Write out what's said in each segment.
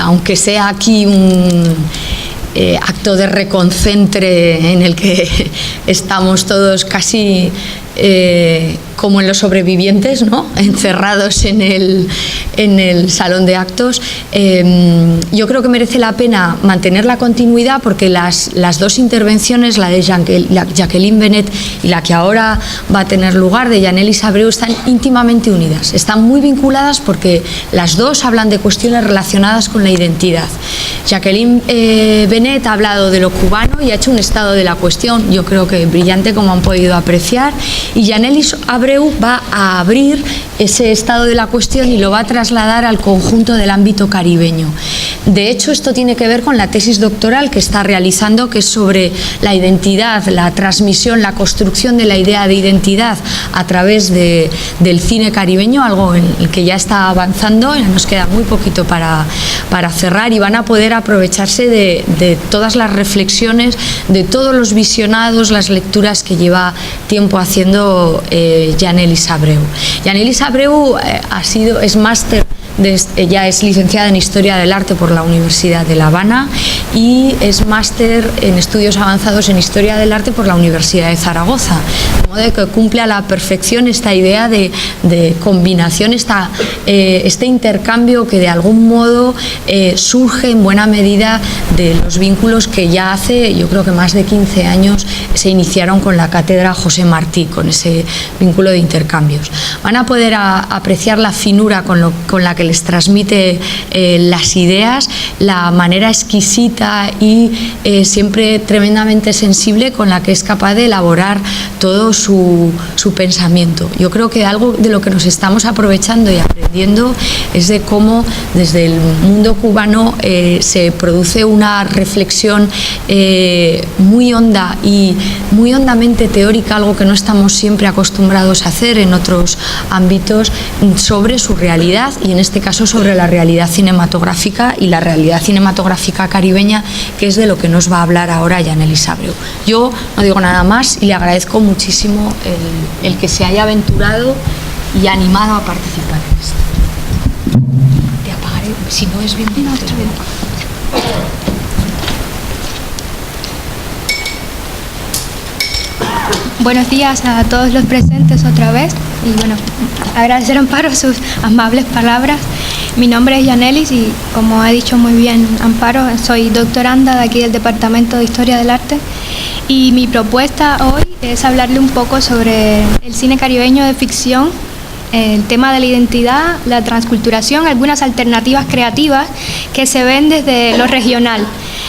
Aunque sea aquí un acto de reconcentre en el que estamos todos casi como en Los sobrevivientes, ¿no?, encerrados en el salón de actos, yo creo que merece la pena mantener la continuidad, porque las dos intervenciones, la de Jacqueline Benet y la que ahora va a tener lugar de Yanelis Abreu, están íntimamente unidas, están muy vinculadas, porque las dos hablan de cuestiones relacionadas con la identidad. Jacqueline Benet ha hablado de lo cubano y ha hecho un estado de la cuestión, yo creo que brillante, como han podido apreciar, y Yanelis Abreu va a abrir ese estado de la cuestión y lo va a trasladar al conjunto del ámbito caribeño. De hecho, esto tiene que ver con la tesis doctoral que está realizando, que es sobre la identidad, la transmisión, la construcción de la idea de identidad a través del cine caribeño, algo en el que ya está avanzando, ya nos queda muy poquito para cerrar, y van a poder aprovecharse de todas las reflexiones, de todos los visionados, las lecturas que lleva tiempo haciendo Yanelis Abreu. Yanelis Abreu es máster, ella es licenciada en Historia del Arte por la Universidad de La Habana y es máster en Estudios Avanzados en Historia del Arte por la Universidad de Zaragoza, de modo que cumple a la perfección esta idea de combinación, este intercambio que de algún modo surge en buena medida de los vínculos que ya hace, yo creo que más de 15 años, se iniciaron con la Cátedra José Martí, con ese vínculo de intercambios. Van a poder apreciar la finura con la que les transmite las ideas, la manera exquisita y siempre tremendamente sensible con la que es capaz de elaborar todo su pensamiento. Yo creo que algo de lo que nos estamos aprovechando y aprendiendo es de cómo desde el mundo cubano se produce una reflexión muy honda y muy hondamente teórica, algo que no estamos siempre acostumbrados a hacer en otros ámbitos, sobre su realidad, y en este caso sobre la realidad cinematográfica y la realidad cinematográfica caribeña, que es de lo que nos va a hablar ahora Yanelis Abreu. Yo no digo nada más y le agradezco muchísimo el que se haya aventurado y animado a participar en esto. Te apagaré, si no es bien. No, está bien. Buenos días a todos los presentes otra vez, y bueno, agradecer a Amparo sus amables palabras. Mi nombre es Yanelis y, como ha dicho muy bien Amparo, soy doctoranda de aquí del Departamento de Historia del Arte, y mi propuesta hoy es hablarle un poco sobre el cine caribeño de ficción, el tema de la identidad, la transculturación, algunas alternativas creativas que se ven desde lo regional.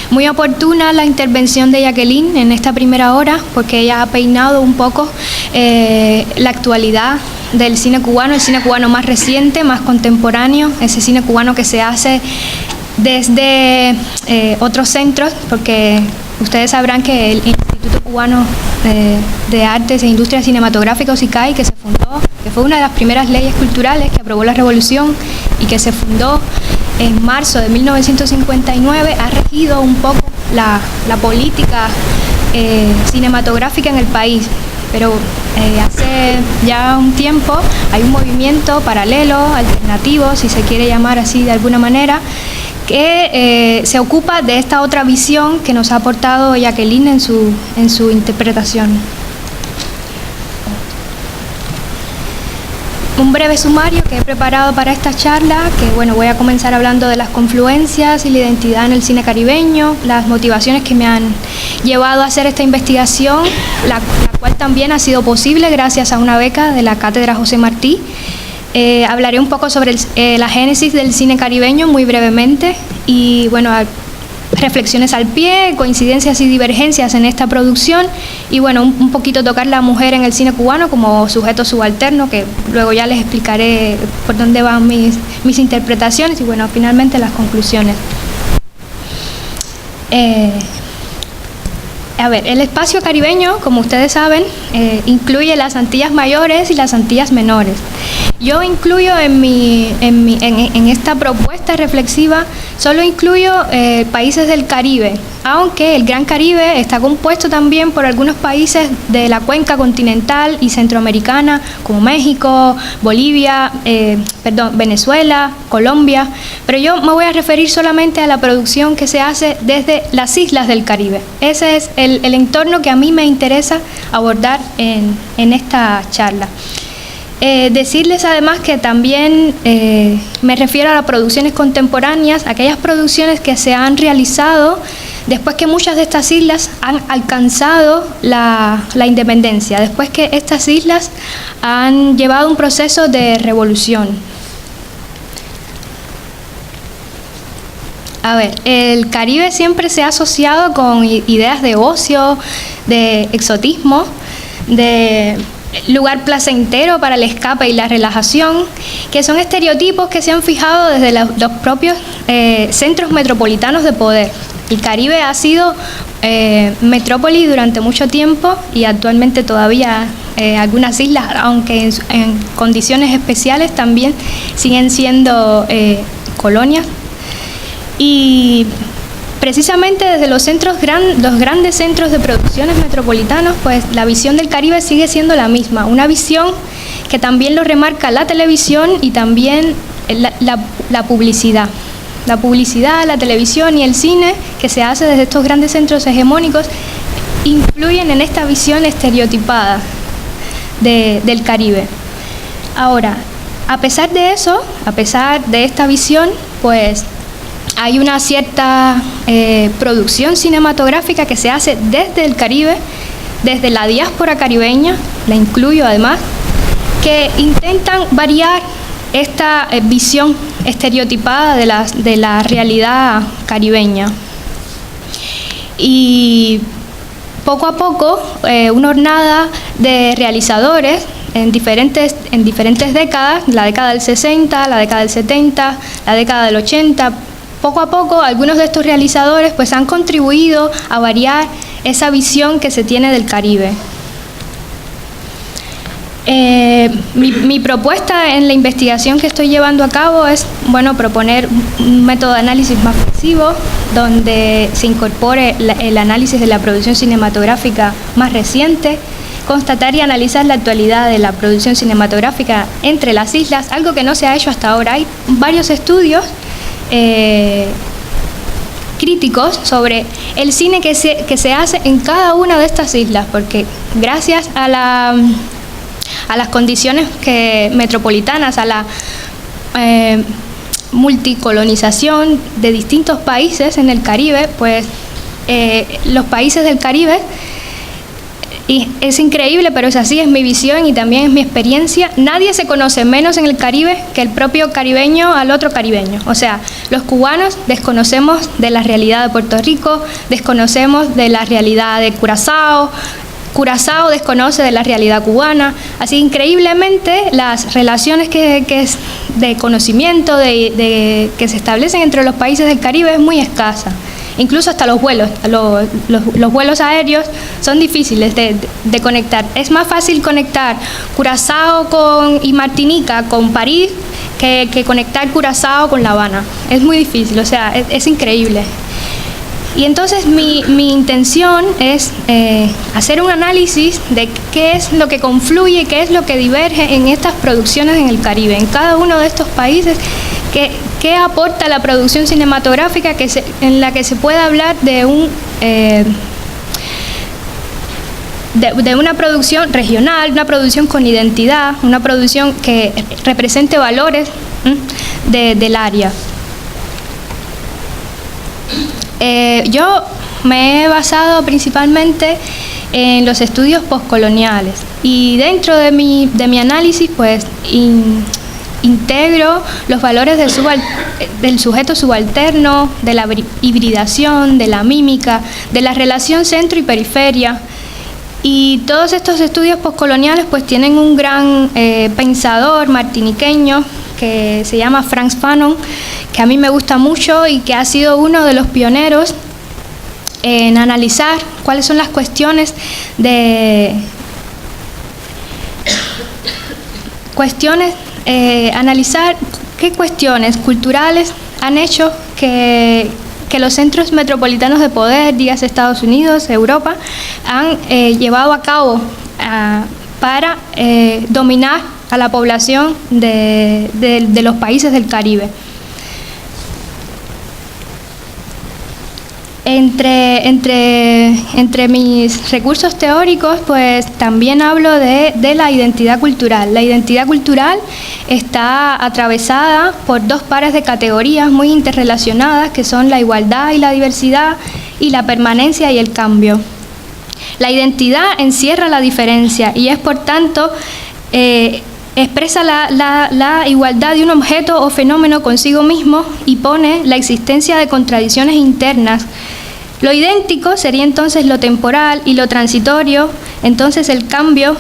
Muy oportuna la intervención de Jacqueline en esta primera hora, porque ella ha peinado un poco la actualidad del cine cubano, el cine cubano más reciente, más contemporáneo, ese cine cubano que se hace desde otros centros, porque ustedes sabrán que el Instituto Cubano de Artes e Industrias Cinematográficas, ICAI, que se fundó, que fue una de las primeras leyes culturales que aprobó la Revolución y que se fundó en marzo de 1959, ha regido un poco la política cinematográfica en el país. Pero hace ya un tiempo hay un movimiento paralelo, alternativo, si se quiere llamar así de alguna manera, que se ocupa de esta otra visión que nos ha aportado Jacqueline en su interpretación. Un breve sumario que he preparado para esta charla, que bueno, voy a comenzar hablando de las confluencias y la identidad en el cine caribeño, las motivaciones que me han llevado a hacer esta investigación, la cual también ha sido posible gracias a una beca de la Cátedra José Martí. Hablaré un poco sobre la génesis del cine caribeño muy brevemente, y bueno, reflexiones al pie, coincidencias y divergencias en esta producción, y bueno, un poquito tocar la mujer en el cine cubano como sujeto subalterno, que luego ya les explicaré por dónde van mis interpretaciones, y bueno, finalmente las conclusiones. A ver, el espacio caribeño, como ustedes saben, incluye las Antillas Mayores y las Antillas Menores. Yo incluyo en esta propuesta reflexiva, solo incluyo países del Caribe, aunque el Gran Caribe está compuesto también por algunos países de la cuenca continental y centroamericana, como México, Bolivia, Venezuela, Colombia, pero yo me voy a referir solamente a la producción que se hace desde las islas del Caribe. Ese es el entorno que a mí me interesa abordar en esta charla. Decirles además que también me refiero a las producciones contemporáneas, aquellas producciones que se han realizado después que muchas de estas islas han alcanzado la independencia, después que estas islas han llevado un proceso de revolución. A ver, el Caribe siempre se ha asociado con ideas de ocio, de exotismo, de lugar placentero para el escape y la relajación, que son estereotipos que se han fijado desde los propios centros metropolitanos de poder. El Caribe ha sido metrópoli durante mucho tiempo y actualmente todavía algunas islas, aunque en condiciones especiales, también siguen siendo colonias. Y precisamente desde los grandes centros de producciones metropolitanos, pues la visión del Caribe sigue siendo la misma, una visión que también lo remarca la televisión y también la publicidad. La publicidad, la televisión y el cine que se hace desde estos grandes centros hegemónicos influyen en esta visión estereotipada del Caribe. Ahora, a pesar de eso, a pesar de esta visión, pues hay una cierta producción cinematográfica que se hace desde el Caribe, desde la diáspora caribeña, la incluyo además, que intentan variar esta visión estereotipada de la realidad caribeña. Y poco a poco, una hornada de realizadores en diferentes décadas, la década del 60, la década del 70, la década del 80, poco a poco algunos de estos realizadores pues han contribuido a variar esa visión que se tiene del Caribe. Mi propuesta en la investigación que estoy llevando a cabo es, proponer un método de análisis más flexivo, donde se incorpore el análisis de la producción cinematográfica más reciente, constatar y analizar la actualidad de la producción cinematográfica entre las islas, algo que no se ha hecho hasta ahora. Hay varios estudios críticos sobre el cine que se hace en cada una de estas islas, porque gracias a las condiciones metropolitanas, a la multicolonización de distintos países en el Caribe, pues los países del Caribe, y es increíble, pero es así, es mi visión y también es mi experiencia, nadie se conoce menos en el Caribe que el propio caribeño al otro caribeño. O sea, los cubanos desconocemos de la realidad de Puerto Rico, desconocemos de la realidad de Curazao desconoce de la realidad cubana. Así, increíblemente, las relaciones de conocimiento que se establecen entre los países del Caribe es muy escasa. Incluso hasta los vuelos, los vuelos aéreos son difíciles de conectar. Es más fácil conectar Curazao y Martinica con París que conectar Curazao con La Habana. Es muy difícil, o sea, es increíble. Y entonces mi intención es hacer un análisis de qué es lo que confluye, qué es lo que diverge en estas producciones en el Caribe, en cada uno de estos países, qué aporta la producción cinematográfica en la que se puede hablar de una producción regional, una producción con identidad, una producción que represente valores del área. Yo me he basado principalmente en los estudios postcoloniales y dentro de mi análisis pues integro los valores del sujeto subalterno, de la hibridación, de la mímica, de la relación centro y periferia. Y todos estos estudios postcoloniales pues tienen un gran pensador martiniqueño que se llama Frantz Fanon, que a mí me gusta mucho y que ha sido uno de los pioneros en analizar cuáles son las cuestiones analizar qué cuestiones culturales han hecho que los centros metropolitanos de poder, dígase Estados Unidos, Europa, han llevado a cabo para dominar a la población de los países del Caribe. Entre mis recursos teóricos, pues también hablo de la identidad cultural. La identidad cultural está atravesada por dos pares de categorías muy interrelacionadas, que son la igualdad y la diversidad, y la permanencia y el cambio. La identidad encierra la diferencia y es, por tanto, expresa la igualdad de un objeto o fenómeno consigo mismo y pone la existencia de contradicciones internas. Lo idéntico sería entonces lo temporal y lo transitorio, entonces el cambio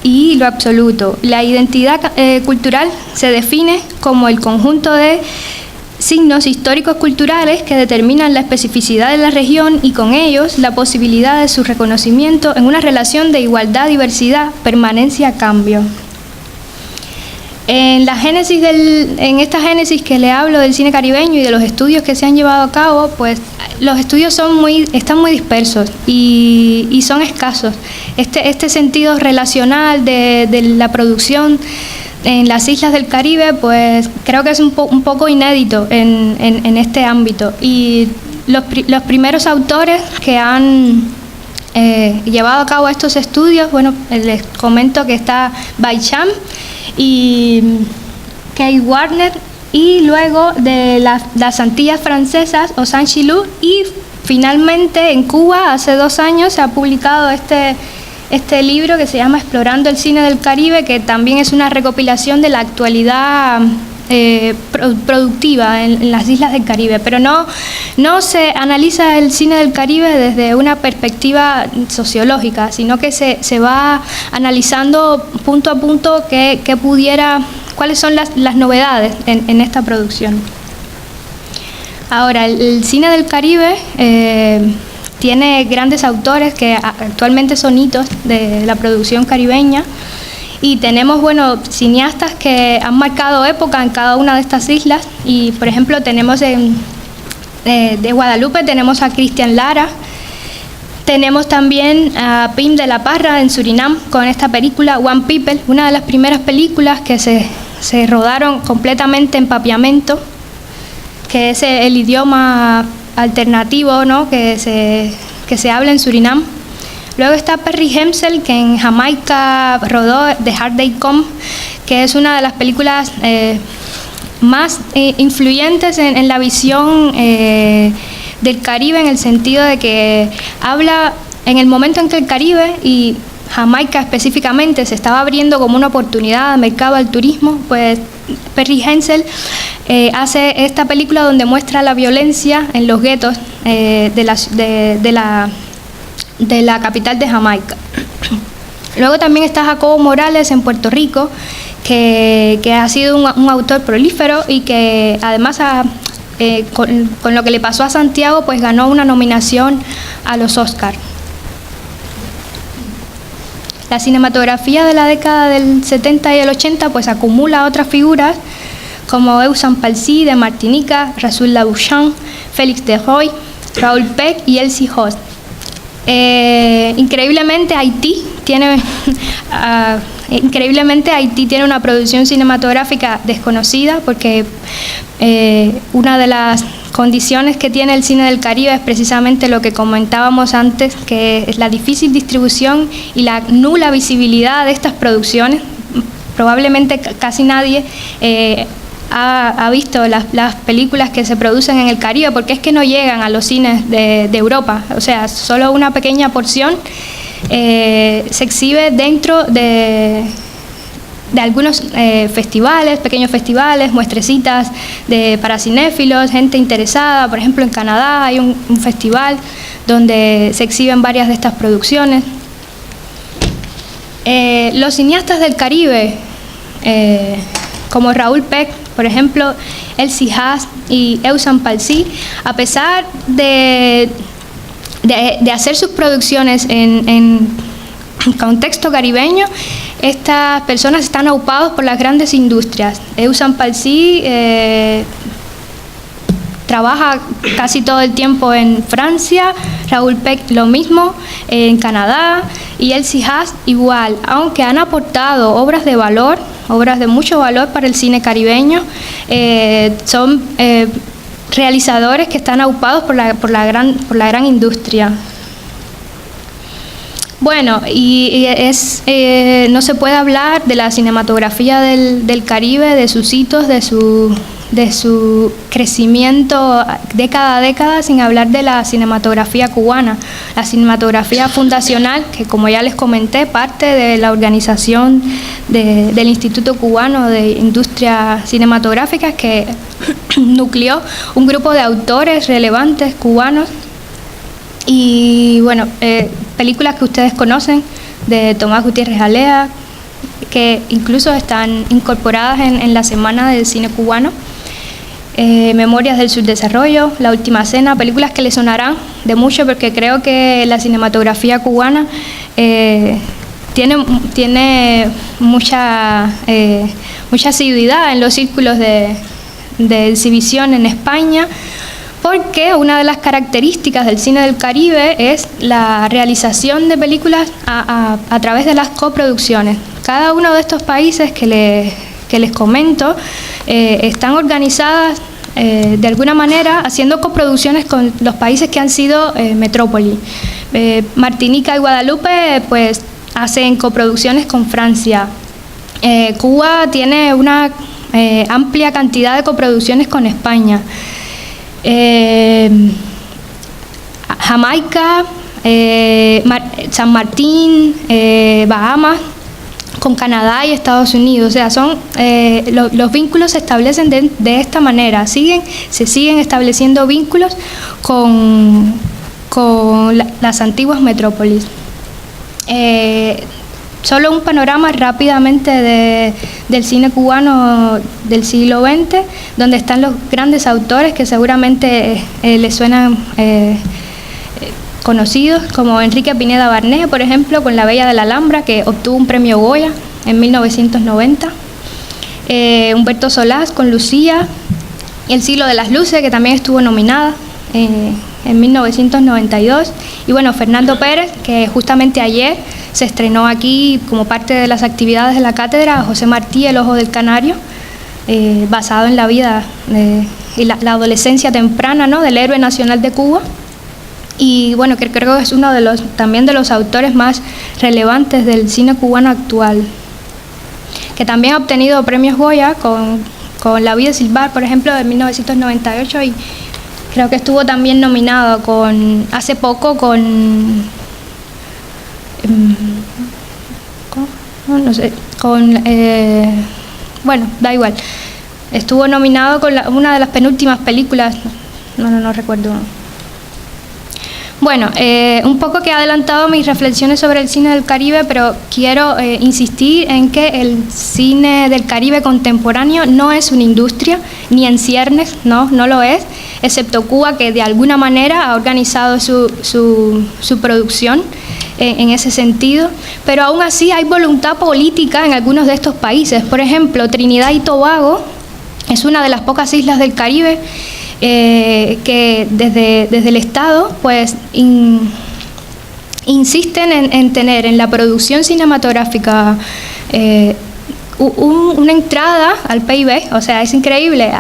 y lo absoluto. La identidad cultural se define como el conjunto de signos históricos culturales que determinan la especificidad de la región y con ellos la posibilidad de su reconocimiento en una relación de igualdad, diversidad, permanencia, cambio. En esta génesis que le hablo del cine caribeño y de los estudios que se han llevado a cabo, pues los estudios están muy dispersos y son escasos. Este sentido relacional de la producción en las islas del Caribe, pues creo que es un poco inédito en este ámbito. Y los primeros autores que han llevado a cabo estos estudios, bueno, les comento que está Baicham y Kate Warner, y luego de las Antillas francesas, Osan Chilou, y finalmente en Cuba hace 2 años se ha publicado este libro que se llama Explorando el cine del Caribe, que también es una recopilación de la actualidad productiva en las islas del Caribe, pero no se analiza el cine del Caribe desde una perspectiva sociológica, sino que se va analizando punto a punto cuáles son las novedades en esta producción. Ahora, el cine del Caribe tiene grandes autores que actualmente son hitos de la producción caribeña. Y tenemos, cineastas que han marcado época en cada una de estas islas. Y, por ejemplo, tenemos de Guadalupe, tenemos a Cristian Lara. Tenemos también a Pim de la Parra en Surinam con esta película One People, una de las primeras películas que se rodaron completamente en papiamento, que es el idioma alternativo, ¿no?, que se habla en Surinam. Luego está Perry Hemsel, que en Jamaica rodó The Hard Day Come, que es una de las películas más influyentes en la visión del Caribe, en el sentido de que habla en el momento en que el Caribe y Jamaica específicamente se estaba abriendo como una oportunidad de mercado al turismo, pues Perry Hemsel hace esta película donde muestra la violencia en los guetos de la capital de Jamaica. Luego también está Jacobo Morales en Puerto Rico, que ha sido un autor prolífero y que además con lo que le pasó a Santiago, pues ganó una nominación a los Oscar. La cinematografía de la década del 70 y el 80 pues acumula otras figuras como Eusanne Palcy de Martinica, Rasoul Labouchan, Félix de Roy, Raoul Peck y Elsie Host. Increíblemente Haití tiene una producción cinematográfica desconocida, porque una de las condiciones que tiene el cine del Caribe es precisamente lo que comentábamos antes, que es la difícil distribución y la nula visibilidad de estas producciones. Probablemente casi nadie ha visto las películas que se producen en el Caribe, porque es que no llegan a los cines de Europa. O sea, solo una pequeña porción se exhibe dentro de algunos festivales, pequeños festivales, muestrecitas para cinéfilos, gente interesada. Por ejemplo, en Canadá hay un festival donde se exhiben varias de estas producciones. Los cineastas del Caribe, como Raoul Peck, por ejemplo, Elsie Haas y Eusanne Palcy, a pesar de hacer sus producciones en contexto caribeño, estas personas están aupados por las grandes industrias. Eusan Palsy trabaja casi todo el tiempo en Francia, Raúl Peck lo mismo, en Canadá, y Elsie Haas igual, aunque han aportado obras de valor, obras de mucho valor para el cine caribeño. Son realizadores que están aupados por la gran industria. Bueno, no se puede hablar de la cinematografía del Caribe, de sus hitos, de su crecimiento década a década, sin hablar de la cinematografía cubana, la cinematografía fundacional, que como ya les comenté, parte de la organización del Instituto Cubano de Industria Cinematográfica, que nucleó un grupo de autores relevantes cubanos. Y bueno, películas que ustedes conocen, de Tomás Gutiérrez Alea, que incluso están incorporadas en la Semana del Cine Cubano. Memorias del Subdesarrollo, La Última Cena, películas que les sonarán de mucho, porque creo que la cinematografía cubana tiene mucha asiduidad en los círculos de exhibición en España, porque una de las características del cine del Caribe es la realización de películas a través de las coproducciones. Cada uno de estos países que les comento están organizadas de alguna manera haciendo coproducciones con los países que han sido metrópoli. Martinica y Guadalupe pues hacen coproducciones con Francia. Cuba tiene una amplia cantidad de coproducciones con España. Jamaica, San Martín, Bahamas, con Canadá y Estados Unidos. O sea, los vínculos se establecen de esta manera. Se siguen estableciendo vínculos con las antiguas metrópolis. Solo un panorama rápidamente del cine cubano del siglo XX, donde están los grandes autores que seguramente les suenan conocidos, como Enrique Pineda Barné, por ejemplo, con La Bella de la Alhambra, que obtuvo un premio Goya en 1990. Humberto Solás con Lucía, y El siglo de las luces, que también estuvo nominada en 1992. Y bueno, Fernando Pérez, que justamente ayer se estrenó aquí como parte de las actividades de la cátedra, José Martí, El ojo del canario, basado en la vida y la adolescencia temprana, ¿no?, del héroe nacional de Cuba. Y bueno, que creo que es uno también de los autores más relevantes del cine cubano actual, que también ha obtenido premios Goya con La vida silbar, por ejemplo, de 1998, y creo que estuvo también nominado hace poco bueno, da igual. Estuvo nominado con una de las penúltimas películas, no recuerdo. Bueno, un poco que he adelantado mis reflexiones sobre el cine del Caribe, pero quiero insistir en que el cine del Caribe contemporáneo no es una industria, ni en ciernes, no lo es, excepto Cuba, que de alguna manera ha organizado su producción en ese sentido, pero aún así hay voluntad política en algunos de estos países. Por ejemplo, Trinidad y Tobago es una de las pocas islas del Caribe que desde el Estado pues insisten en tener en la producción cinematográfica una entrada al PIB. O sea, es increíble.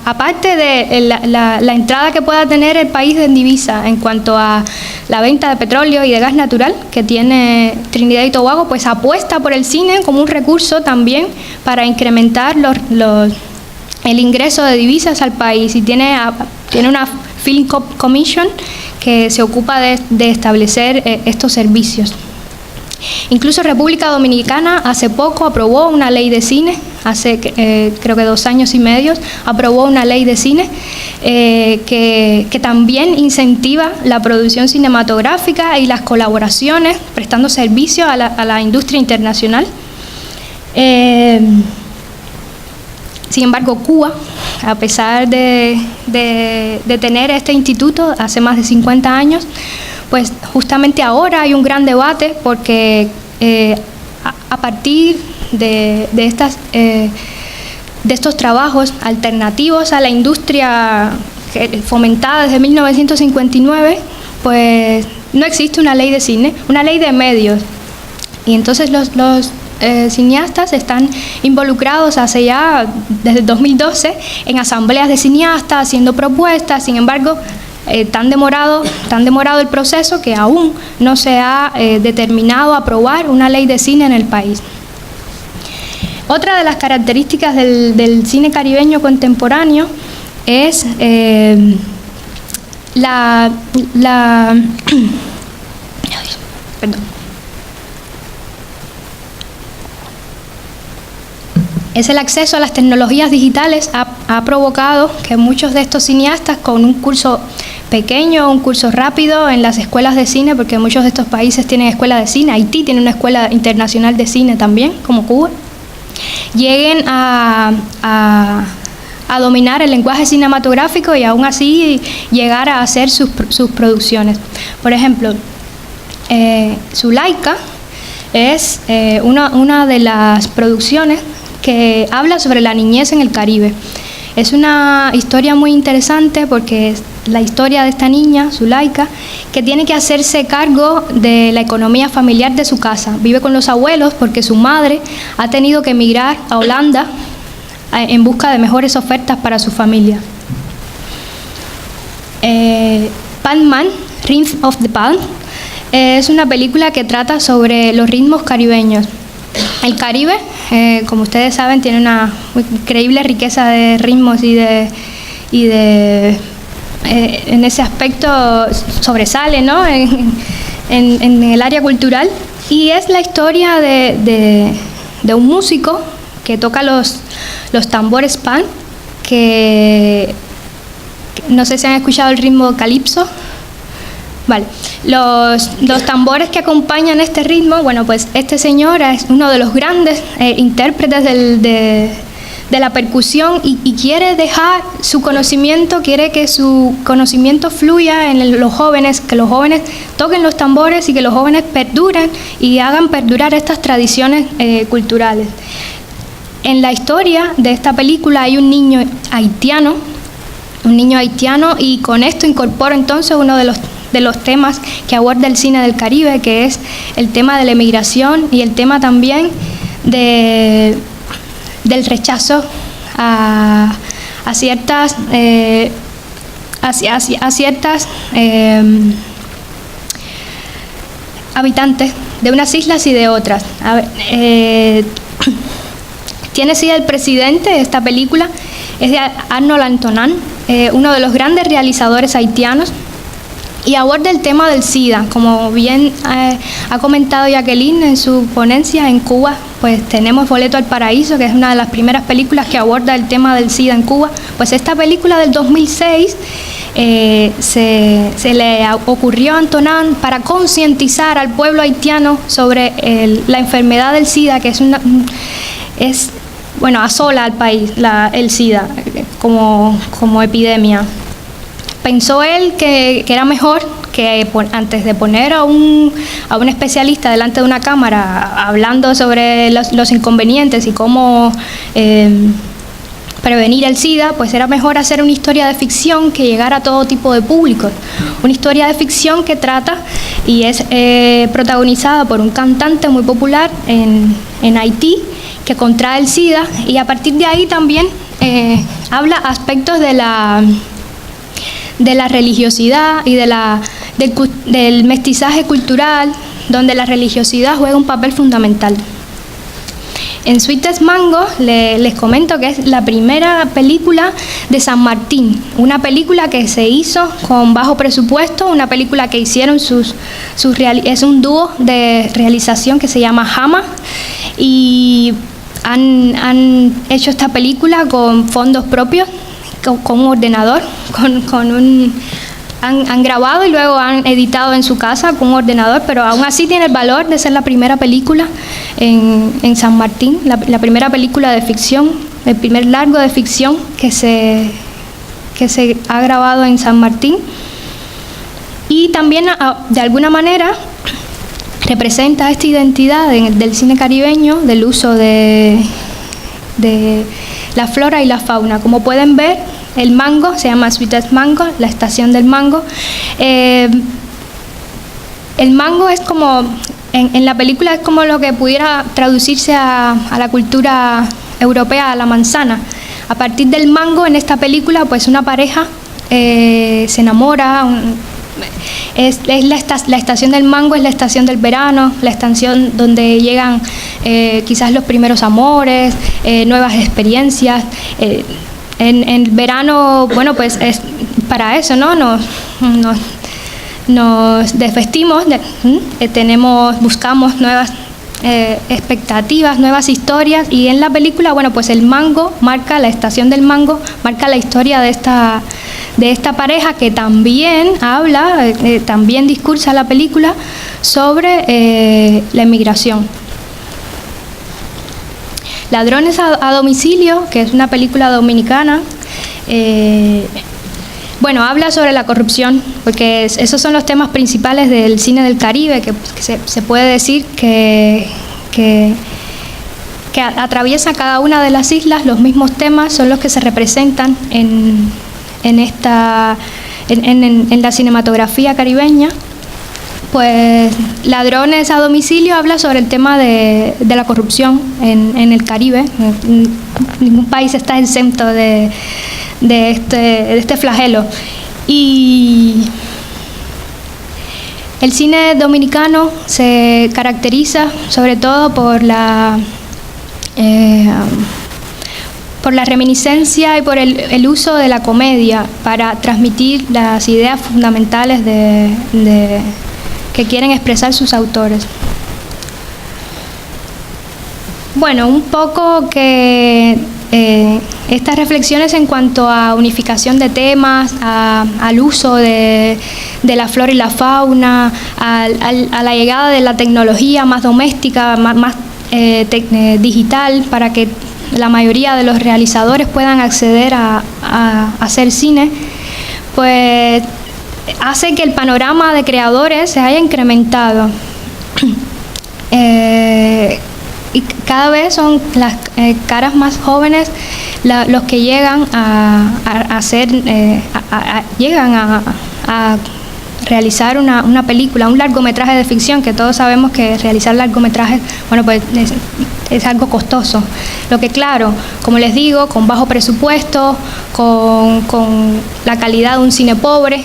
Aparte de la entrada que pueda tener el país en divisa en cuanto a la venta de petróleo y de gas natural que tiene Trinidad y Tobago, pues apuesta por el cine como un recurso también para incrementar el ingreso de divisas al país, y tiene una Film Commission que se ocupa de establecer estos servicios. Incluso República Dominicana hace poco aprobó una ley de cine, hace creo que 2 años y medio, aprobó una ley de cine que también incentiva la producción cinematográfica y las colaboraciones, prestando servicio a la industria internacional. Sin embargo, Cuba, a pesar de tener este instituto hace más de 50 años, pues justamente ahora hay un gran debate porque a partir de estos trabajos alternativos a la industria fomentada desde 1959, pues no existe una ley de cine, una ley de medios. Y entonces los cineastas están involucrados hace ya desde 2012 en asambleas de cineastas, haciendo propuestas. Sin embargo, tan demorado el proceso que aún no se ha determinado aprobar una ley de cine en el país. Otra de las características del cine caribeño contemporáneo es es el acceso a las tecnologías digitales. Ha provocado que muchos de estos cineastas, con un curso pequeño, un curso rápido en las escuelas de cine, porque muchos de estos países tienen escuelas de cine, Haití tiene una escuela internacional de cine también, como Cuba, lleguen a dominar el lenguaje cinematográfico y aún así llegar a hacer sus producciones. Por ejemplo, Zulaika es una de las producciones que habla sobre la niñez en el Caribe. Es una historia muy interesante porque es la historia de esta niña, Zulaika, que tiene que hacerse cargo de la economía familiar de su casa. Vive con los abuelos porque su madre ha tenido que emigrar a Holanda en busca de mejores ofertas para su familia. Palm Man, Rhythm of the Palm, es una película que trata sobre los ritmos caribeños. El Caribe, como ustedes saben, tiene una increíble riqueza de ritmos y en ese aspecto sobresale, ¿no? en el área cultural, y es la historia de un músico que toca los tambores pan, que no sé si han escuchado el ritmo calipso. Vale. Los tambores que acompañan este ritmo, bueno, pues este señor es uno de los grandes intérpretes de la percusión y quiere dejar su conocimiento, quiere que su conocimiento fluya en los jóvenes, que los jóvenes toquen los tambores y que los jóvenes perduren y hagan perdurar estas tradiciones culturales. En la historia de esta película hay un niño haitiano, y con esto incorporo entonces uno de los temas que aborda el cine del Caribe, que es el tema de la emigración y el tema también del rechazo a ciertas habitantes de unas islas y de otras. Tiene sí el presidente de esta película, es de Arnold Antonin, uno de los grandes realizadores haitianos, y aborda el tema del SIDA. Como bien ha comentado Jacqueline en su ponencia, en Cuba pues tenemos Boleto al Paraíso, que es una de las primeras películas que aborda el tema del SIDA en Cuba. Pues esta película del 2006 se le ocurrió a Antonin para concientizar al pueblo haitiano sobre la enfermedad del SIDA, que asola al país, el SIDA como epidemia. Pensó él que era mejor que antes de poner a un especialista delante de una cámara hablando sobre los inconvenientes y cómo prevenir el SIDA, pues era mejor hacer una historia de ficción que llegara a todo tipo de públicos. Una historia de ficción que trata y es protagonizada por un cantante muy popular en Haití que contrae el SIDA, y a partir de ahí también habla aspectos de la religiosidad y del mestizaje cultural, donde la religiosidad juega un papel fundamental. En Sweetest Mango les comento que es la primera película de San Martín, una película que se hizo con bajo presupuesto, una película que hicieron es un dúo de realización que se llama Jama, y han hecho esta película con fondos propios, con un ordenador, han grabado y luego han editado en su casa con un ordenador, pero aún así tiene el valor de ser la primera película en San Martín, la primera película de ficción, el primer largo de ficción que se ha grabado en San Martín. Y también de alguna manera representa esta identidad del cine caribeño, del uso de la flora y la fauna. Como pueden ver, el mango se llama Sweetest Mango, la estación del mango. El mango es como, en la película es como lo que pudiera traducirse a la cultura europea, a la manzana. A partir del mango, en esta película, pues una pareja se enamora. La estación del mango es la estación del verano, la estación donde llegan quizás los primeros amores, nuevas experiencias. En el verano, bueno, pues es para eso, ¿no? Nos desvestimos, buscamos nuevas expectativas, nuevas historias, y en la película, bueno, pues el mango marca, la estación del mango marca la historia de esta pareja, que también habla, también discursa la película sobre la emigración. Ladrones a domicilio, que es una película dominicana, bueno, habla sobre la corrupción, porque esos son los temas principales del cine del Caribe, que se puede decir que atraviesa cada una de las islas. Los mismos temas son los que se representan en la cinematografía caribeña. Pues Ladrones a domicilio habla sobre el tema de la corrupción en el Caribe. Ningún país está exento de este flagelo. Y el cine dominicano se caracteriza sobre todo por la reminiscencia y por el uso de la comedia para transmitir las ideas fundamentales que quieren expresar sus autores. Bueno, un poco que estas reflexiones en cuanto a unificación de temas, al uso de la flora y la fauna, a la llegada de la tecnología más doméstica, más digital, para que la mayoría de los realizadores puedan acceder a hacer cine, pues hace que el panorama de creadores se haya incrementado. Y cada vez son las caras más jóvenes los que llegan llegan a realizar una película, un largometraje de ficción, que todos sabemos que realizar largometrajes, bueno, pues es algo costoso. Lo que, claro, como les digo, con bajo presupuesto, con la calidad de un cine pobre,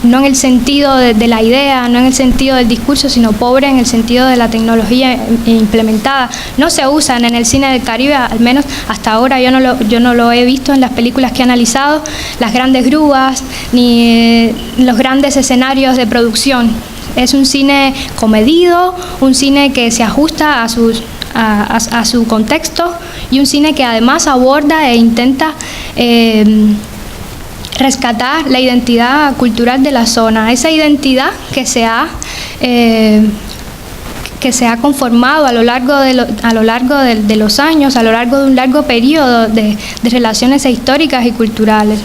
no en el sentido de la idea, no en el sentido del discurso, sino pobre en el sentido de la tecnología implementada. No se usan en el cine del Caribe, al menos hasta ahora yo no lo he visto en las películas que he analizado, las grandes grúas, ni los grandes escenarios de producción. Es un cine comedido, un cine que se ajusta a su contexto, y un cine que además aborda e intenta rescatar la identidad cultural de la zona, esa identidad que se ha conformado a lo largo de los años, a lo largo de un largo periodo de relaciones históricas y culturales.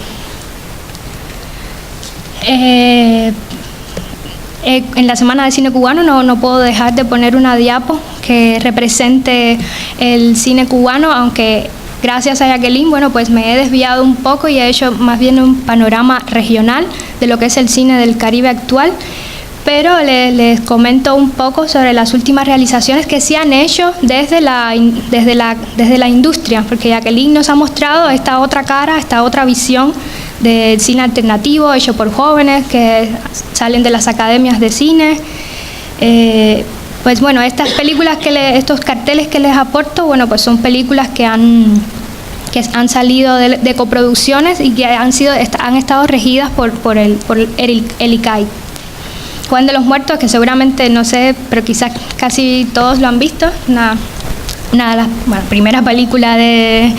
En la Semana de Cine Cubano no puedo dejar de poner una diapo que represente el cine cubano, aunque gracias a Jacqueline, bueno, pues me he desviado un poco y he hecho más bien un panorama regional de lo que es el cine del Caribe actual, pero les comento un poco sobre las últimas realizaciones que se han hecho desde la industria, porque Jacqueline nos ha mostrado esta otra cara, esta otra visión del cine alternativo hecho por jóvenes que salen de las academias de cine. Pues bueno, estas películas estos carteles que les aporto, bueno, pues son películas que han salido de coproducciones y que han estado regidas por el ICAI. Juan de los Muertos, que seguramente, no sé, pero quizás casi todos lo han visto, una de las primeras películas de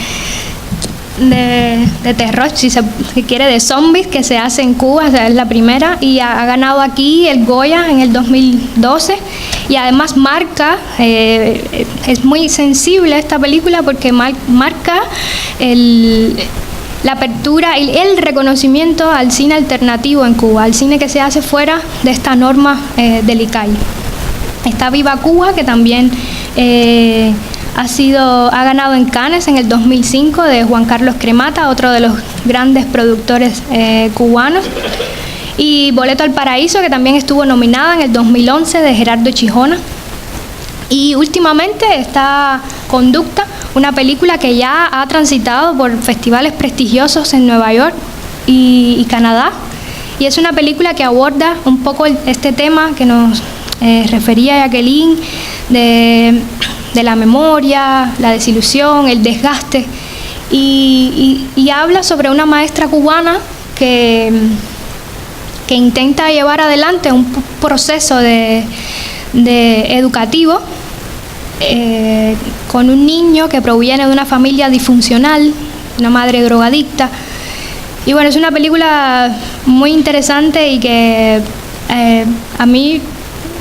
terror, si se quiere, de zombies que se hace en Cuba, o sea, es la primera, y ha ganado aquí el Goya en el 2012, y además marca, es muy sensible esta película porque marca la apertura y el reconocimiento al cine alternativo en Cuba, al cine que se hace fuera de esta norma del ICAI. Está Viva Cuba, que también ha ganado en Cannes en el 2005, de Juan Carlos Cremata, otro de los grandes productores cubanos. Y Boleto al Paraíso, que también estuvo nominada en el 2011, de Gerardo Chijona. Y últimamente está Conducta, una película que ya ha transitado por festivales prestigiosos en Nueva York y Canadá. Y es una película que aborda un poco este tema que nos refería Jacqueline, de la memoria, la desilusión, el desgaste. Y habla sobre una maestra cubana que intenta llevar adelante un proceso educativo con un niño que proviene de una familia disfuncional, una madre drogadicta. Y bueno, es una película muy interesante y que a mí,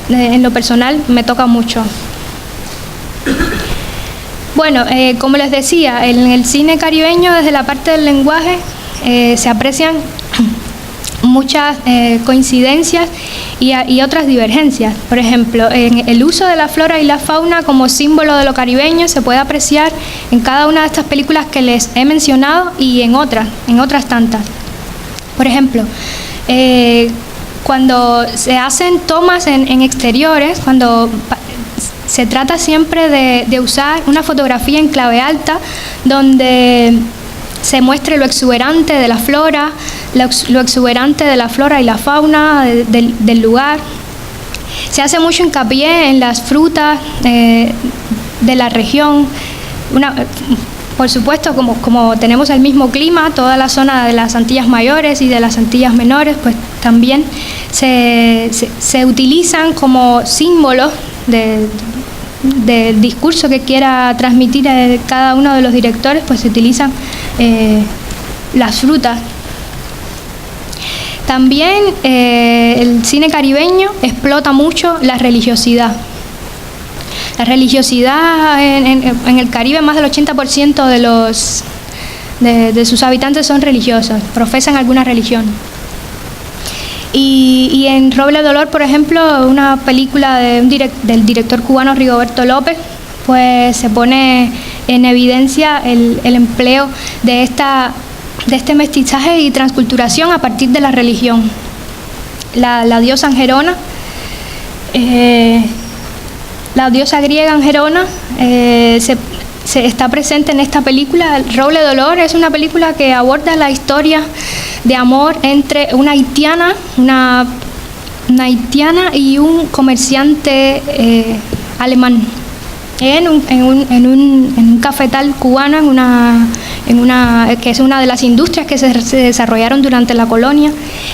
en lo personal, me toca mucho. Bueno, como les decía, en el cine caribeño, desde la parte del lenguaje, se aprecian muchas coincidencias y otras divergencias. Por ejemplo, en el uso de la flora y la fauna como símbolo de lo caribeño se puede apreciar en cada una de estas películas que les he mencionado y en otras tantas. Por ejemplo, cuando se hacen tomas en exteriores, cuando se trata siempre de usar una fotografía en clave alta donde se muestre lo exuberante de la flora, lo exuberante de la flora y la fauna del lugar. Se hace mucho hincapié en las frutas de la región. Por supuesto, como tenemos el mismo clima, toda la zona de las Antillas Mayores y de las Antillas Menores, pues también se utilizan como símbolos del discurso que quiera transmitir cada uno de los directores, pues se utilizan las frutas. También el cine caribeño explota mucho la religiosidad. La religiosidad en el Caribe, más del 80% de sus habitantes son religiosos, profesan alguna religión. Y en Roble Dolor, por ejemplo, una película del director cubano Rigoberto López, pues se pone en evidencia el empleo de este mestizaje y transculturación a partir de la religión. La diosa Angerona, la diosa griega Angerona, se está presente en esta película. El Roble Dolor es una película que aborda la historia de amor entre una haitiana y un comerciante alemán en un cafetal cubano, que es una de las industrias que se desarrollaron durante la colonia.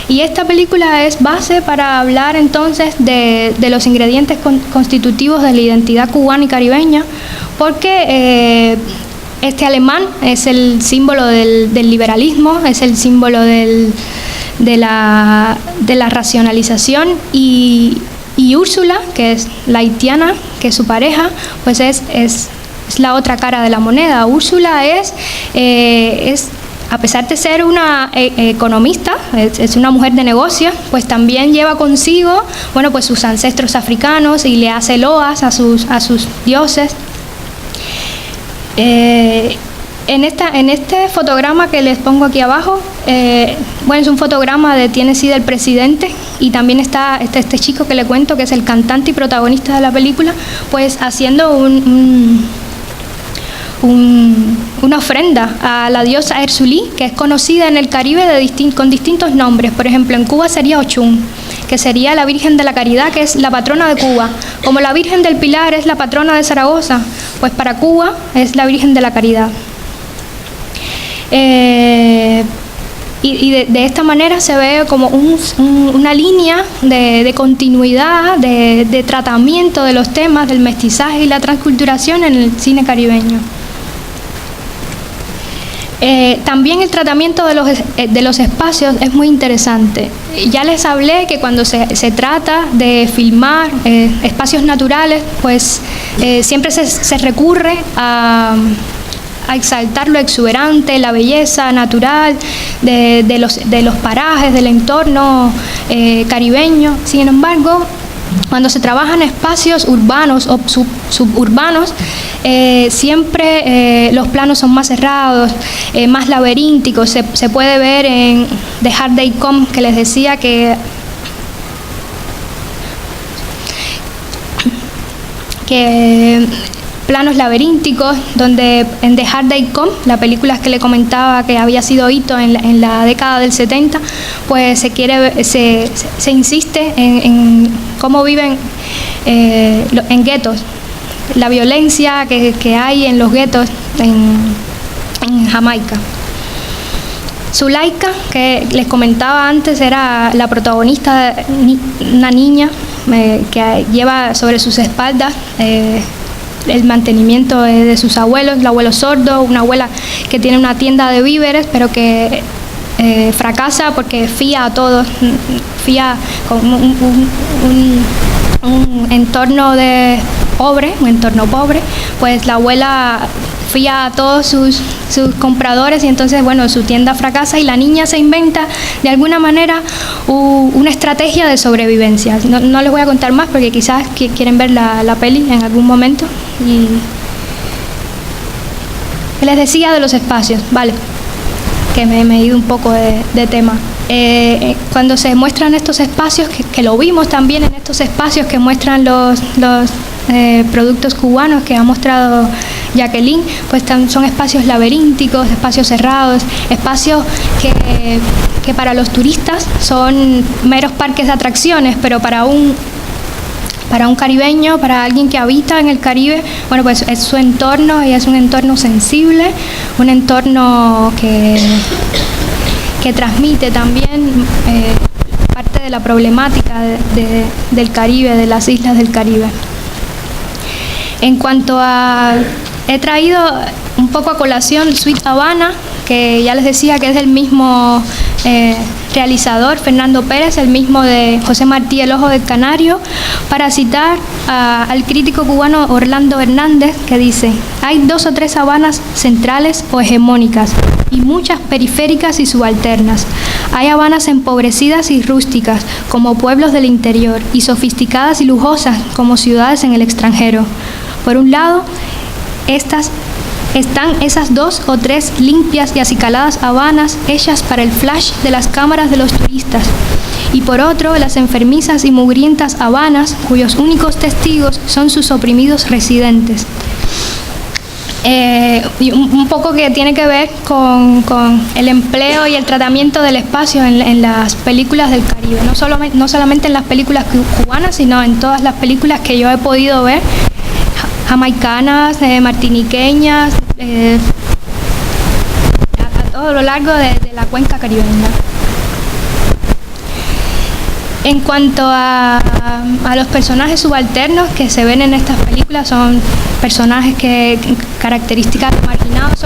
Y esta película es base para hablar entonces de los ingredientes constitutivos de la identidad cubana y caribeña, porque este alemán es el símbolo del liberalismo, es el símbolo de la racionalización, y Úrsula, que es la haitiana, que es su pareja, pues es la otra cara de la moneda. Úrsula es a pesar de ser una economista, es una mujer de negocios, pues también lleva consigo, pues sus ancestros africanos y le hace loas a sus dioses. En este fotograma que les pongo aquí abajo, es un fotograma de Tennessee, del presidente, y también está este chico que le cuento, que es el cantante y protagonista de la película, pues haciendo una ofrenda a la diosa Ersulí, que es conocida en el Caribe con distintos nombres. Por ejemplo, en Cuba sería Ochun, que sería la Virgen de la Caridad, que es la patrona de Cuba. Como la Virgen del Pilar es la patrona de Zaragoza, pues para Cuba es la Virgen de la Caridad. Y de esta manera se ve como una línea de continuidad, de tratamiento de los temas del mestizaje y la transculturación en el cine caribeño. También el tratamiento de los espacios es muy interesante. Ya les hablé que cuando se trata de filmar espacios naturales, pues siempre se recurre a exaltar lo exuberante, la belleza natural de los parajes, del entorno caribeño. Sin embargo, Cuando se trabaja en espacios urbanos o suburbanos, siempre los planos son más cerrados, más laberínticos. Se puede ver en The Hard Day Come, que les decía que planos laberínticos, donde en The Hard Day Come, la película que le comentaba que había sido hito en la década del 70, pues se insiste en cómo viven en guetos, la violencia que hay en los guetos en Jamaica. Zulaika, que les comentaba antes, era la protagonista, una niña que lleva sobre sus espaldas el mantenimiento de sus abuelos, el abuelo sordo, una abuela que tiene una tienda de víveres, pero que fracasa porque fía a todos, fía con un entorno pobre, pues la abuela fía a todos sus compradores y entonces, bueno, su tienda fracasa y la niña se inventa de alguna manera una estrategia de sobrevivencia. No les voy a contar más porque quizás quieren ver la peli en algún momento. Y les decía de los espacios, vale, que me he ido un poco de tema. Cuando se muestran estos espacios, que lo vimos también en estos espacios que muestran los productos cubanos que ha mostrado Jacqueline, pues son espacios laberínticos, espacios cerrados, espacios que para los turistas son meros parques de atracciones, pero para un caribeño, para alguien que habita en el Caribe, bueno, pues es su entorno y es un entorno sensible, un entorno que transmite también parte de la problemática del Caribe, de las islas del Caribe. En cuanto a... He traído un poco a colación Sweet Havana, que ya les decía que es del mismo realizador, Fernando Pérez, el mismo de José Martí, El Ojo del Canario, para citar al crítico cubano Orlando Hernández, que dice: hay 2 o 3 Habanas centrales o hegemónicas, y muchas periféricas y subalternas. Hay Habanas empobrecidas y rústicas, como pueblos del interior, y sofisticadas y lujosas, como ciudades en el extranjero. Por un lado, están esas 2 o 3 limpias y acicaladas Habanas hechas para el flash de las cámaras de los turistas, y por otro, las enfermizas y mugrientas Habanas, cuyos únicos testigos son sus oprimidos residentes. Y un poco que tiene que ver con el empleo y el tratamiento del espacio en las películas del Caribe, no solamente en las películas cubanas, sino en todas las películas que yo he podido ver, jamaicanas, martiniqueñas, a todo lo largo de la cuenca caribeña. En cuanto a los personajes subalternos que se ven en estas películas, son personajes características de marginados.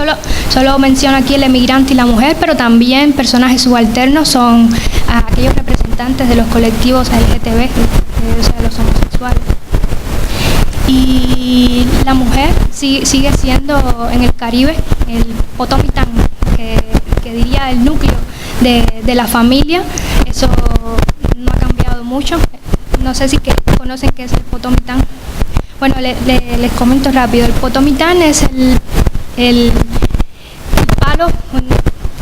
Solo menciono aquí el emigrante y la mujer, pero también personajes subalternos son aquellos representantes de los colectivos LGTB, o sea, los homosexuales. Y la mujer sigue siendo en el Caribe el potomitán, que diría el núcleo de la familia. Eso no ha cambiado mucho. No sé si conocen qué es el potomitán. Bueno, les comento rápido. El potomitán es el palo,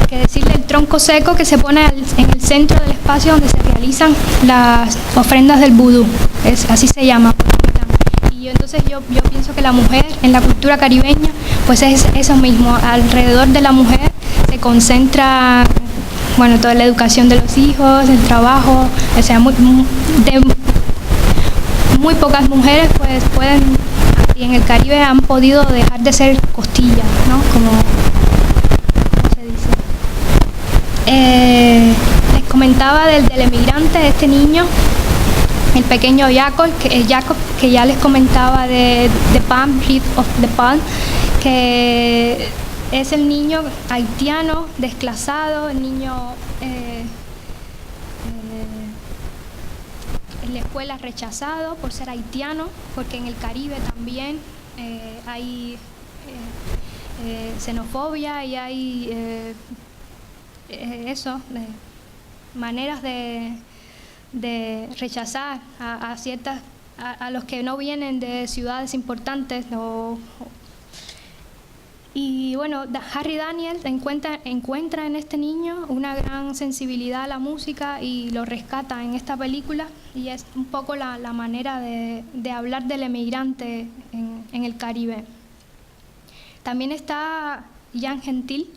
que decirle el tronco seco que se pone en el centro del espacio donde se realizan las ofrendas del vudú. Así se llama. Y entonces yo pienso que la mujer en la cultura caribeña pues es eso mismo. Alrededor de la mujer se concentra, bueno, toda la educación de los hijos, el trabajo, o sea, muy pocas mujeres pues pueden, y en el Caribe han podido dejar de ser costillas, ¿no? ¿Cómo se dice? Les comentaba del emigrante, este niño, el pequeño Jacob, que ya les comentaba de The Palm, Reef of the Palm, que es el niño haitiano desclasado, el niño en la escuela rechazado por ser haitiano, porque en el Caribe también hay xenofobia y hay maneras de de rechazar a los que no vienen de ciudades importantes. Y bueno, Harry Daniels encuentra en este niño una gran sensibilidad a la música y lo rescata en esta película, y es un poco la manera de hablar del emigrante en el Caribe. También está Jan Gentil,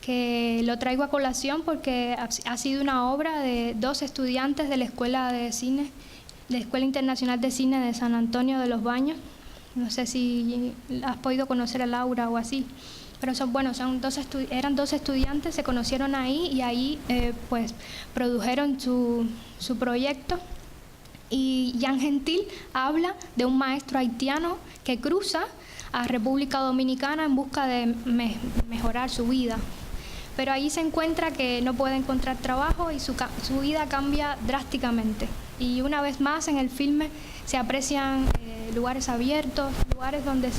que lo traigo a colación porque ha sido una obra de 2 estudiantes de la Escuela de Cine, de la Escuela Internacional de Cine de San Antonio de los Baños. No sé si has podido conocer a Laura o así, pero eran 2 estudiantes, se conocieron ahí y ahí pues produjeron su proyecto. Y Jan Gentil habla de un maestro haitiano que cruza a República Dominicana en busca de mejorar su vida, pero ahí se encuentra que no puede encontrar trabajo y su vida cambia drásticamente. Y una vez más en el filme se aprecian lugares abiertos, lugares donde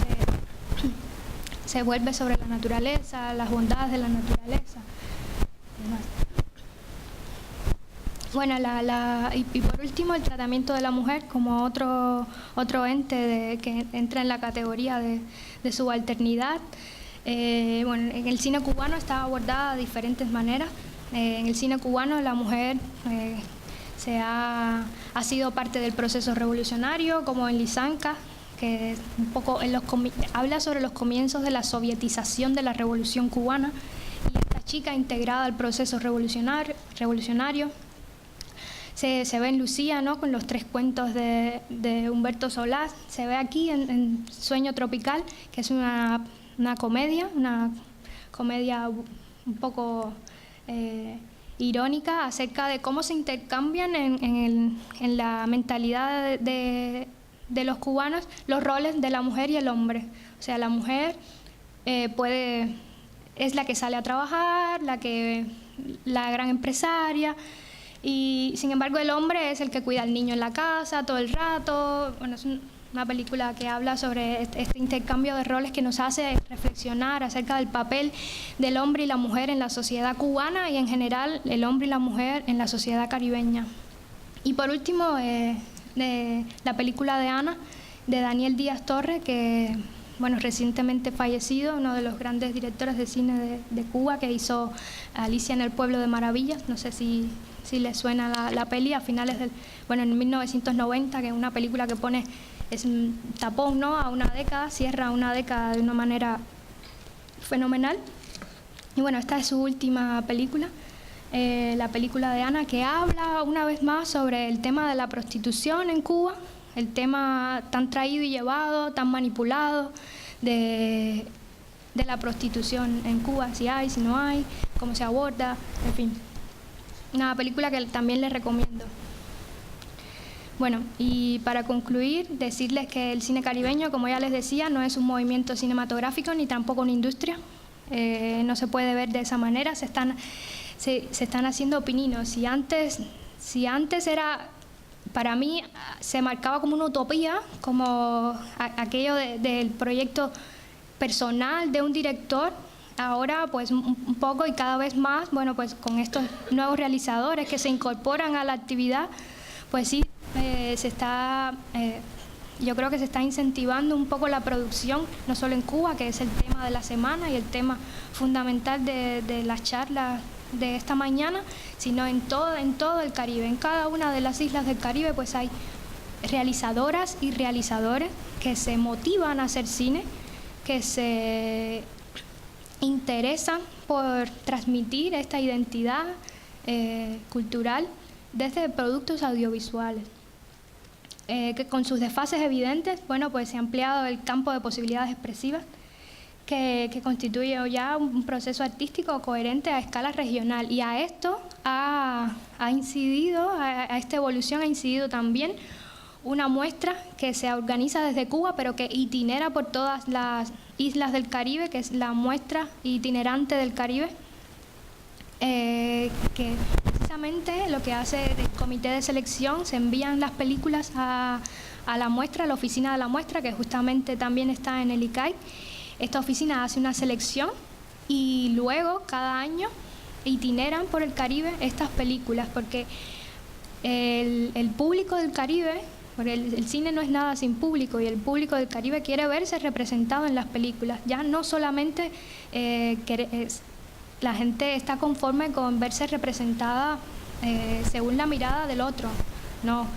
se vuelve sobre la naturaleza, las bondades de la naturaleza. Bueno, y por último, el tratamiento de la mujer como otro ente que entra en la categoría de subalternidad. Bueno, en el cine cubano está abordada de diferentes maneras. En el cine cubano la mujer ha sido parte del proceso revolucionario, como en Lisanka, que un poco habla sobre los comienzos de la sovietización de la revolución cubana, y esta chica integrada al proceso revolucionario. Se ve en Lucía, ¿no?, con los 3 cuentos de Humberto Solás. Se ve aquí en Sueño Tropical, que es una comedia un poco irónica acerca de cómo se intercambian en la mentalidad de los cubanos los roles de la mujer y el hombre. O sea, la mujer es la que sale a trabajar, la gran empresaria, y sin embargo el hombre es el que cuida al niño en la casa todo el rato. Bueno, es una película que habla sobre este intercambio de roles que nos hace reflexionar acerca del papel del hombre y la mujer en la sociedad cubana y en general el hombre y la mujer en la sociedad caribeña. Y por último, la película de Ana, de Daniel Díaz Torres, que bueno, recientemente fallecido, uno de los grandes directores de cine de Cuba, que hizo Alicia en el Pueblo de Maravillas. No sé si les suena la peli, a finales en 1990, que es una película que es un tapón, ¿no?, a una década, cierra una década de una manera fenomenal. Y bueno, esta es su última película, la película de Ana, que habla una vez más sobre el tema de la prostitución en Cuba, el tema tan traído y llevado, tan manipulado de la prostitución en Cuba, si hay, si no hay, cómo se aborda, en fin. Una película que también les recomiendo. Bueno, y para concluir, decirles que el cine caribeño, como ya les decía, no es un movimiento cinematográfico ni tampoco una industria. No se puede ver de esa manera. Se están haciendo pininos. Si antes era, para mí, se marcaba como una utopía, como aquello del proyecto personal de un director, ahora pues un poco y cada vez más, bueno, pues con estos nuevos realizadores que se incorporan a la actividad, pues sí, yo creo que se está incentivando un poco la producción, no solo en Cuba, que es el tema de la semana y el tema fundamental de las charlas de esta mañana, sino en todo el Caribe. En cada una de las islas del Caribe pues hay realizadoras y realizadores que se motivan a hacer cine, que se interesan por transmitir esta identidad cultural desde productos audiovisuales. Que con sus desfases evidentes, bueno, pues se ha ampliado el campo de posibilidades expresivas que constituye ya un proceso artístico coherente a escala regional, y a esto a esta evolución ha incidido también una muestra que se organiza desde Cuba, pero que itinera por todas las islas del Caribe, que es la muestra itinerante del Caribe, que precisamente lo que hace el comité de selección, se envían las películas a la muestra, a la oficina de la muestra, que justamente también está en el ICAI. Esta oficina hace una selección y luego cada año itineran por el Caribe estas películas, porque el público del Caribe, porque el cine no es nada sin público, y el público del Caribe quiere verse representado en las películas. Ya no solamente la gente está conforme con verse representada según la mirada del otro, no.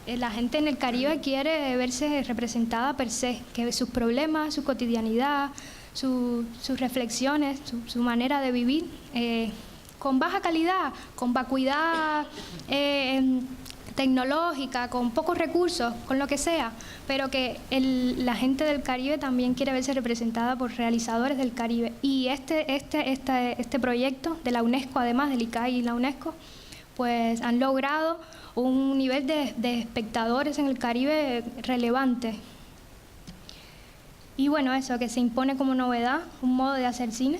La gente en el Caribe quiere verse representada per se, que sus problemas, su cotidianidad, sus reflexiones, su manera de vivir, con baja calidad, con vacuidad tecnológica, con pocos recursos, con lo que sea, pero que la gente del Caribe también quiere verse representada por realizadores del Caribe. Y este proyecto de la UNESCO, además del ICAI y la UNESCO, pues han logrado un nivel de espectadores en el Caribe relevante. Y bueno, eso, que se impone como novedad un modo de hacer cine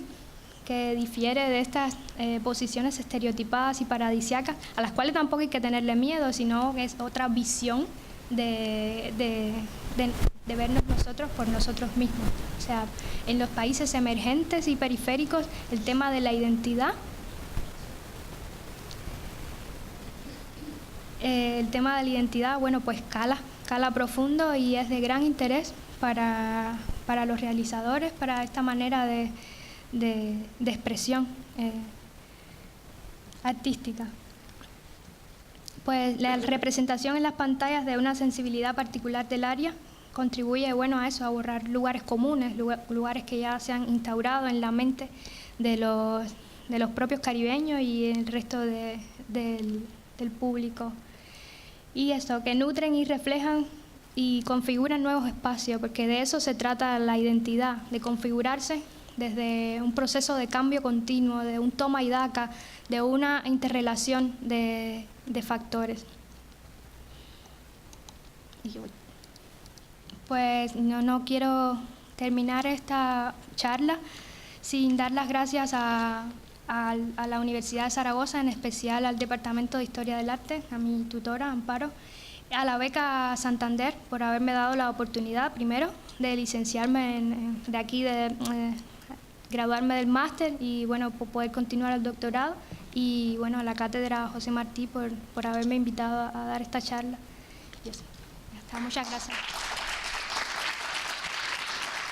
que difiere de estas posiciones estereotipadas y paradisíacas, a las cuales tampoco hay que tenerle miedo, sino que es otra visión de vernos nosotros por nosotros mismos. O sea, en los países emergentes y periféricos, el tema de la identidad, bueno, pues cala profundo y es de gran interés para los realizadores, para esta manera de expresión artística. Pues la representación en las pantallas de una sensibilidad particular del área contribuye, bueno, a eso, a borrar lugares comunes, lugares que ya se han instaurado en la mente de los propios caribeños y el resto del público. Y eso, que nutren y reflejan y configuran nuevos espacios, porque de eso se trata la identidad, de configurarse desde un proceso de cambio continuo, de un toma y daca, de una interrelación de factores. Pues no quiero terminar esta charla sin dar las gracias a la Universidad de Zaragoza, en especial al Departamento de Historia del Arte, a mi tutora, Amparo, a la beca Santander por haberme dado la oportunidad, primero, de licenciarme de aquí, de graduarme del máster y, bueno, por poder continuar el doctorado, y, bueno, a la cátedra José Martí por haberme invitado a dar esta charla. Y eso. Ya está, muchas gracias.